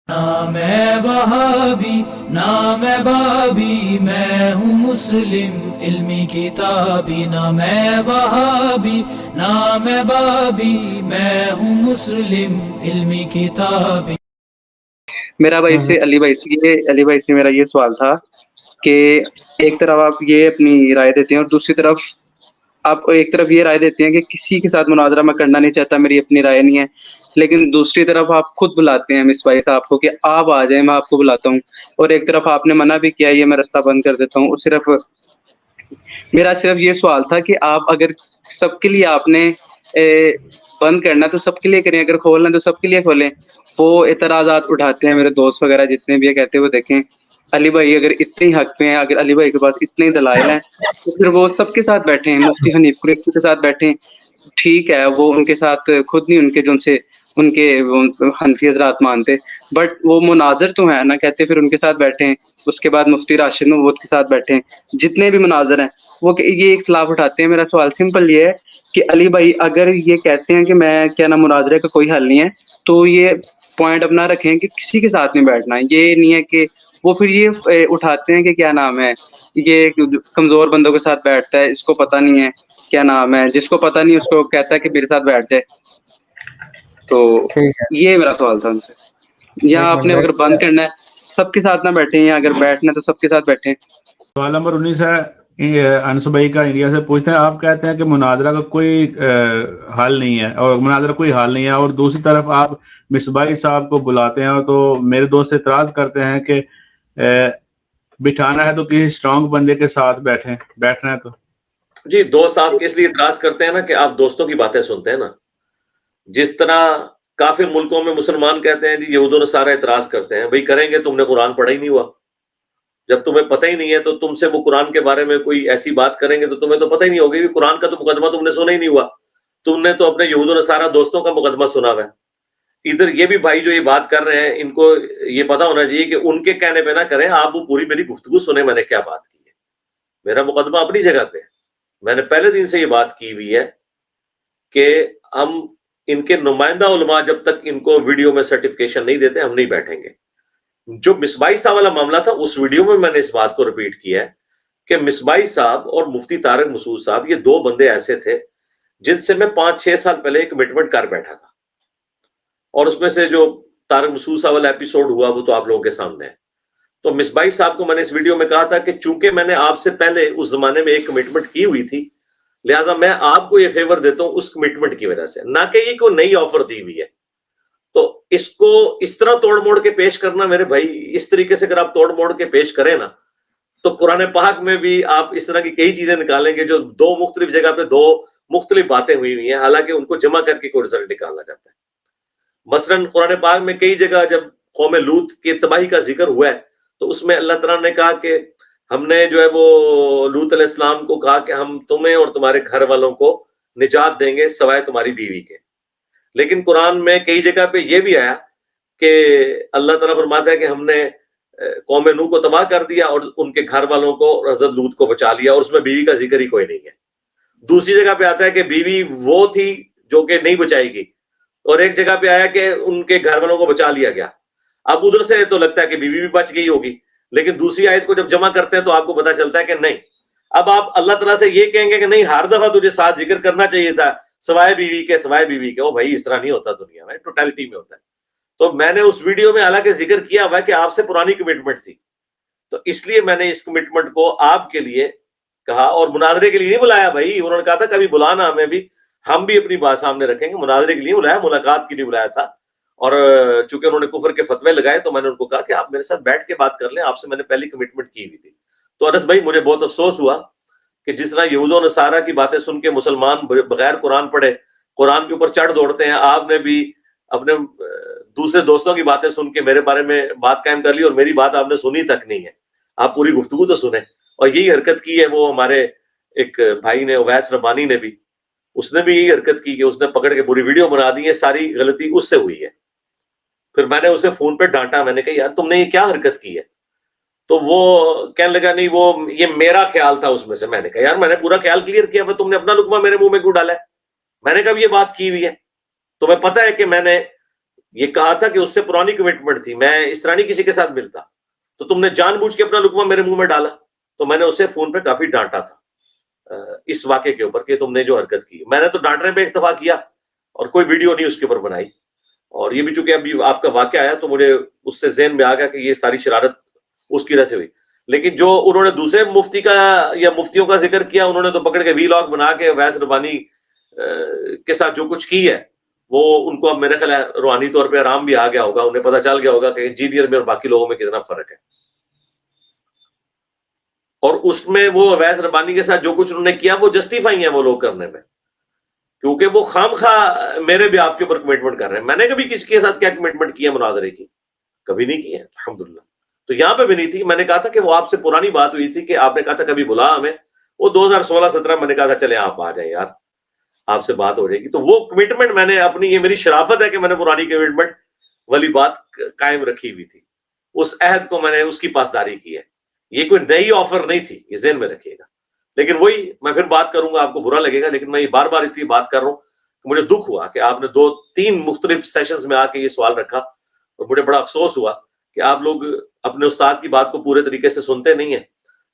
نہ میں وہابی نہ میں بابی، میں ہوں مسلم علمی کتابی، نہ میں وہابی نہ میں بابی، میں ہوں مسلم علمی کتابی۔ میرا بھائی سے علی بھائی سے میرا یہ سوال تھا کہ ایک طرف آپ یہ اپنی رائے دیتے ہیں اور دوسری طرف آپ ایک طرف یہ رائے دیتے ہیں کہ کسی کے ساتھ مناظرہ میں کرنا نہیں چاہتا، میری اپنی رائے نہیں ہے، لیکن دوسری طرف آپ خود بلاتے ہیں مصباح صاحب کو کہ آپ آ جائیں، میں آپ کو بلاتا ہوں، اور ایک طرف آپ نے منع بھی کیا یہ میں رستہ بند کر دیتا ہوں۔ صرف میرا یہ سوال تھا کہ آپ اگر سب کے لیے آپ نے بند کرنا تو سب کے لیے کریں، اگر کھولنا تو سب کے لیے کھولیں۔ وہ اعتراضات اٹھاتے ہیں میرے دوست وغیرہ جتنے بھی ہیں، کہتے ہوئے دیکھیں علی بھائی اگر اتنے ہی حق پہ ہیں، اگر علی بھائی کے پاس اتنے ہی دلائل ہیں تو پھر وہ سب کے ساتھ بیٹھیں، مفتی حنیف قریشی کے ساتھ بیٹھیں۔ ٹھیک ہے وہ ان کے ساتھ خود نہیں ان کے جو ان کے حنفی حضرات مانتے، بٹ وہ مناظر تو ہیں نا، کہتے پھر ان کے ساتھ بیٹھیں۔ اس کے بعد مفتی راشد نبوت کے ساتھ بیٹھیں، جتنے بھی مناظر ہیں وہ یہ اختلاف اٹھاتے ہیں۔ میرا سوال سمپل یہ ہے کہ علی بھائی اگر یہ کہتے ہیں کہ میں کیا نا مناظرے کا کوئی حل نہیں ہے، تو یہ پوائنٹ اپنا رکھیں کہ کسی کے ساتھ نہیں بیٹھنا ہے۔ یہ نہیں ہے کہ وہ پھر یہ اٹھاتے ہیں کہ کیا نام ہے یہ کمزور بندوں کے ساتھ بیٹھتا ہے، اس کو پتہ نہیں ہے کیا نام ہے، جس کو پتہ نہیں اس کو کہتا ہے کہ میرے ساتھ بیٹھ جائے۔ تو ٹھیک ہے، یہ میرا سوال تھا ان سے، یا ایک آپ نے اگر منٹ بند کرنا ہے سب کے ساتھ نہ بیٹھیں، یا اگر بیٹھنا ہے تو سب کے ساتھ بیٹھیں۔ سوال نمبر 19 ہے انس بھائی کا انڈیا سے پوچھتے ہیں، آپ کہتے ہیں کہ مناظرہ کا کوئی حل نہیں ہے اور مناظرہ کوئی حل نہیں ہے، اور دوسری طرف آپ مصباحی صاحب کو بلاتے ہیں تو میرے دوست اعتراض کرتے ہیں کہ بٹھانا ہے تو کسی اسٹرانگ بندے کے ساتھ بیٹھنا ہے تو جی دوست آپ اس لیے اعتراض کرتے ہیں نا کہ آپ دوستوں کی باتیں سنتے ہیں نا، جس طرح کافر ملکوں میں مسلمان کہتے ہیں جی یہود و نصارہ اعتراض کرتے ہیں، بھئی کریں گے، تم نے قرآن پڑھا ہی نہیں ہوا، جب تمہیں پتہ ہی نہیں ہے تو تم سے وہ قرآن کے بارے میں کوئی ایسی بات کریں گے تو تمہیں تو پتہ ہی نہیں ہوگی کہ قرآن کا تو مقدمہ تم نے سنا ہی نہیں ہوا، تم نے تو اپنے یہود و نصارہ دوستوں کا مقدمہ سنا ہوا ہے۔ ادھر یہ بھی بھائی جو یہ بات کر رہے ہیں ان کو یہ پتہ ہونا چاہیے کہ ان کے کہنے پہ نہ کریں، آپ وہ پوری میری گفتگو سنیں میں نے کیا بات کی ہے، میرا مقدمہ اپنی جگہ پہ ہے، میں نے پہلے دن سے یہ بات کی ہوئی ہے کہ ہم ان کے نمائندہ علماء جب تک ان کو ویڈیو میں سرٹیفکیشن نہیں دیتے ہم نہیں بیٹھیں گے۔ جو مصباحی صاحب والا معاملہ تھا اس ویڈیو میں نے اس بات کو ریپیٹ کیا ہے کہ مصباحی صاحب اور مفتی طارق مسعود صاحب یہ دو بندے ایسے تھے جن سے میں 5-6 سال پہلے ایک کمٹمنٹ کر بیٹھا تھا، اور اس میں سے جو طارق مسعود صاحب والا ایپیسوڈ ہوا وہ تو آپ لوگوں کے سامنے ہے۔ تو مصباحی صاحب کو میں نے اس ویڈیو میں کہا تھا کہ چونکہ میں نے آپ سے پہلے اس زمانے میں ایک کمٹمنٹ کی ہوئی تھی لہٰذا میں آپ کو یہ فیور دیتا ہوں اس کمٹمنٹ کی وجہ سے، نہ کہ یہ کوئی نئی آفر دی ہوئی ہے۔ تو اس کو اس طرح توڑ موڑ کے پیش کرنا میرے بھائی، اس طریقے سے اگر آپ توڑ موڑ کے پیش کریں نا تو قرآن پاک میں بھی آپ اس طرح کی کئی چیزیں نکالیں گے جو دو مختلف جگہ پہ دو مختلف باتیں ہوئی ہوئی ہیں، حالانکہ ان کو جمع کر کے کوئی رزلٹ نکالنا چاہتا ہے۔ مثلاً قرآن پاک میں کئی جگہ جب قوم لوط کی تباہی کا ذکر ہوا ہے تو اس میں اللہ تعالیٰ نے کہا کہ ہم نے جو ہے وہ لوط علیہ السلام کو کہا کہ ہم تمہیں اور تمہارے گھر والوں کو نجات دیں گے سوائے تمہاری بیوی کے، لیکن قرآن میں کئی جگہ پہ یہ بھی آیا کہ اللہ تعالیٰ فرماتا ہے کہ ہم نے قوم نوح کو تباہ کر دیا اور ان کے گھر والوں کو اور حضرت لوط کو بچا لیا، اور اس میں بیوی کا ذکر ہی کوئی نہیں ہے۔ دوسری جگہ پہ آتا ہے کہ بیوی وہ تھی جو کہ نہیں بچائی گئی، اور ایک جگہ پہ آیا کہ ان کے گھر والوں کو بچا لیا گیا۔ اب ادھر سے تو لگتا ہے کہ بیوی بھی بچ گئی ہوگی، لیکن دوسری آیت کو جب جمع کرتے ہیں تو آپ کو پتا چلتا ہے کہ نہیں۔ اب آپ اللہ تعالیٰ سے یہ کہیں گے کہ نہیں ہر دفعہ تجھے ساتھ ذکر کرنا چاہیے تھا سوائے بیوی کے، سوائے بیوی کے، وہ بھائی اس طرح نہیں ہوتا دنیا میں، ٹوٹالٹی میں ہوتا ہے۔ تو میں نے اس ویڈیو میں حالانکہ ذکر کیا ہوا ہے کہ آپ سے پرانی کمٹمنٹ تھی، تو اس لیے میں نے اس کمٹمنٹ کو آپ کے لیے کہا، اور مناظرے کے لیے نہیں بلایا بھائی، انہوں نے کہا تھا کبھی بلانا ہمیں بھی، ہم بھی اپنی بات سامنے رکھیں گے، مناظرے کے لیے بلایا، ملاقات کے لیے بلایا تھا۔ اور چونکہ انہوں نے کفر کے فتوے لگائے تو میں نے ان کو کہا کہ آپ میرے ساتھ بیٹھ کے بات کر لیں، آپ سے میں نے پہلی کمٹمنٹ کی ہوئی تھی۔ تو انس بھائی مجھے بہت افسوس ہوا کہ جس طرح یہود و نصارہ کی باتیں سن کے مسلمان بغیر قرآن پڑھے قرآن کے اوپر چڑھ دوڑتے ہیں، آپ نے بھی اپنے دوسرے دوستوں کی باتیں سن کے میرے بارے میں بات قائم کر لی، اور میری بات آپ نے سنی تک نہیں ہے۔ آپ پوری گفتگو تو سنیں۔ اور یہی حرکت کی ہے وہ ہمارے ایک بھائی نے، اویس ربانی نے بھی، اس نے بھی یہی حرکت کی کہ اس نے پکڑ کے پوری ویڈیو بنا دی ہے، ساری غلطی اس سے ہوئی ہے۔ پھر میں نے اسے فون پہ ڈانٹا، میں نے کہا یار تم نے یہ کیا حرکت کی ہے؟ تو وہ کہنے لگا نہیں وہ یہ میرا خیال تھا اس میں سے۔ میں نے کہا یار میں نے پورا خیال کلیئر کیا، پھر تم نے اپنا لقمہ میرے منہ میں کیوں ڈالا ہے؟ میں نے کب یہ بات کی ہوئی ہے؟ تمہیں پتہ ہے کہ میں نے یہ کہا تھا کہ اس سے پرانی کمٹمنٹ تھی, میں اس طرح نہیں کسی کے ساتھ ملتا, تو تم نے جان بوجھ کے اپنا لقمہ میرے منہ میں ڈالا. تو میں نے اسے فون پہ کافی ڈانٹا تھا اس واقعے کے اوپر کہ تم نے جو حرکت کی. میں نے تو ڈانٹنے پہ اکتفا کیا اور کوئی ویڈیو نہیں اس کے اوپر بنائی. اور یہ بھی چونکہ ابھی آپ کا واقعہ آیا تو مجھے اس سے ذہن میں آ گیا کہ یہ ساری شرارت اس کی وجہ سے ہوئی. لیکن جو انہوں نے دوسرے مفتی کا یا مفتیوں کا ذکر کیا, انہوں نے تو پکڑ کے ویلاگ بنا کے اویس ربانی کے ساتھ جو کچھ کی ہے وہ ان کو اب میرے خیال ہے روحانی طور پہ آرام بھی آ گیا ہوگا, انہیں پتہ چل گیا ہوگا کہ انجینئر میں اور باقی لوگوں میں کتنا فرق ہے. اور اس میں وہ اویس ربانی کے ساتھ جو کچھ انہوں نے کیا وہ جسٹیفائی ہیں وہ لوگ کرنے میں, کیونکہ وہ خام خواہ میرے بھی آپ کے اوپر کمٹمنٹ کر رہے ہیں. میں نے کبھی کسی کے ساتھ کیا کمٹمنٹ کی ہے مناظرے کی؟ کبھی نہیں کی ہے الحمدللہ. تو یہاں پہ بھی نہیں تھی. میں نے کہا تھا کہ وہ آپ سے پرانی بات ہوئی تھی کہ آپ نے کہا تھا کبھی بلا ہمیں, وہ 2016-17 میں نے کہا تھا چلے آپ آ جائیں یار, آپ سے بات ہو جائے گی. تو وہ کمٹمنٹ میں نے اپنی, یہ میری شرافت ہے کہ میں نے پرانی کمٹمنٹ والی بات قائم رکھی ہوئی تھی, اس عہد کو میں نے اس کی پاسداری کی ہے. یہ کوئی نئی آفر نہیں تھی, یہ ذہن میں رکھیے گا. لیکن وہی میں پھر بات کروں گا, آپ کو برا لگے گا, لیکن میں یہ بار بار اس لیے بات کر رہا ہوں کہ مجھے دکھ ہوا کہ آپ نے 2-3 مختلف سیشنز میں آ کے یہ سوال رکھا, اور مجھے بڑا افسوس ہوا کہ آپ لوگ اپنے استاد کی بات کو پورے طریقے سے سنتے نہیں ہیں.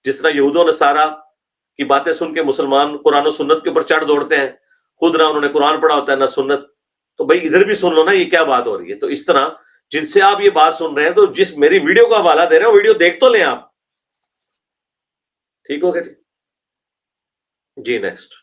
جس طرح یہود و نصارہ کی باتیں سن کے مسلمان قرآن و سنت کے اوپر چڑھ دوڑتے ہیں, خود نہ انہوں نے قرآن پڑھا ہوتا ہے نہ سنت. تو بھائی ادھر بھی سن لو نا یہ کیا بات ہو رہی ہے. تو اس طرح جن سے آپ یہ بات سن رہے ہیں تو جس میری ویڈیو کا حوالہ دے رہے ہیں ویڈیو دیکھ تو لیں آپ. ٹھیک ہو گیا جی, نیکسٹ.